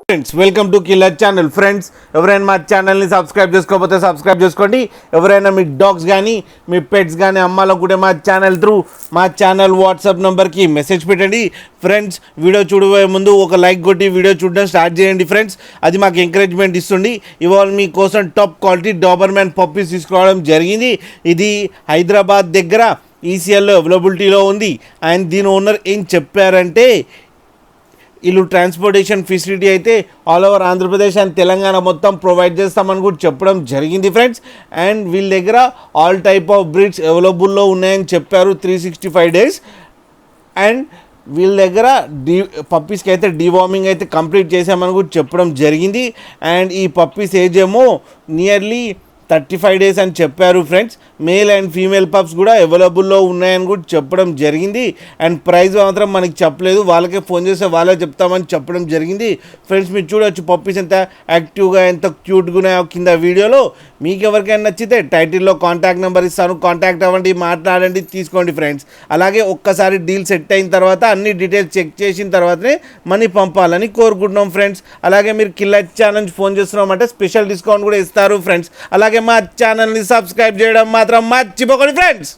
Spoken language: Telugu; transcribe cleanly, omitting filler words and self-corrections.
Friends welcome to killer channel. Friends ఎవరైనా మా ఛానల్ని సబ్స్క్రైబ్ చేసుకోకపోతే సబ్స్క్రైబ్ చేసుకోండి. ఎవరైనా మీ డాగ్స్ కానీ మీ పెట్స్ కానీ అమ్మాలనుకుంటే మా ఛానల్ త్రూ మా ఛానల్ వాట్సాప్ నెంబర్కి మెసేజ్ పెట్టండి. ఫ్రెండ్స్ వీడియో చూడబోయే ముందు ఒక లైక్ కొట్టి వీడియో చూడడం స్టార్ట్ చేయండి. ఫ్రెండ్స్ అది మాకు ఎంకరేజ్మెంట్ ఇస్తుంది. ఇవాళ మీకోసం టాప్ క్వాలిటీ డాబర్మ్యాన్ పప్పీస్ తీసుకోవడం జరిగింది. ఇది హైదరాబాద్ దగ్గర ఈసీఎల్లో అవైలబిలిటీలో ఉంది. అండ్ దీని ఓనర్ ఏం చెప్పారంటే వీళ్ళు ట్రాన్స్పోర్టేషన్ ఫెసిలిటీ అయితే all over Andhra Pradesh and Telangana మొత్తం ప్రొవైడ్ చేస్తామని కూడా చెప్పడం జరిగింది. ఫ్రెండ్స్ అండ్ వీళ్ళ దగ్గర ఆల్ టైప్ ఆఫ్ బ్రీడ్స్ అవైలబుల్లో ఉన్నాయని చెప్పారు 365 days. అండ్ వీళ్ళ దగ్గర పప్పీస్కి అయితే డీవార్మింగ్ అయితే కంప్లీట్ చేసామని కూడా చెప్పడం జరిగింది. అండ్ ఈ పప్పీస్ ఏజ్ ఏమో నియర్లీ 35 days అని చెప్పారు. Friends male and female pups కూడా అవైలబుల్లో ఉన్నాయని కూడా చెప్పడం జరిగింది. అండ్ ప్రైస్ మాత్రం మనకి చెప్పలేదు, వాళ్ళకే ఫోన్ చేస్తే వాళ్ళే చెప్తామని చెప్పడం జరిగింది. ఫ్రెండ్స్ మీరు చూడవచ్చు పప్పీస్ ఎంత యాక్టివ్గా ఎంత క్యూట్గా ఉన్నాయో కింద వీడియోలో. మీకు ఎవరికైనా నచ్చితే టైటిల్లో కాంటాక్ట్ నెంబర్ ఇస్తాను, కాంటాక్ట్ అవ్వండి, మాట్లాడండి, తీసుకోండి. ఫ్రెండ్స్ అలాగే ఒక్కసారి డీల్ సెట్ అయిన తర్వాత అన్ని డీటెయిల్స్ చెక్ చేసిన తర్వాతనే మనీ పంపాలని కోరుకుంటున్నాం. ఫ్రెండ్స్ అలాగే మీరు కిల్లర్ ఛానల్ ఫోన్ చేస్తున్నామంటే స్పెషల్ డిస్కౌంట్ కూడా ఇస్తారు. ఫ్రెండ్స్ అలాగే మా ఛానల్ని సబ్స్క్రైబ్ చేయడం మాత్రం మర్చిపోకండి ఫ్రెండ్స్.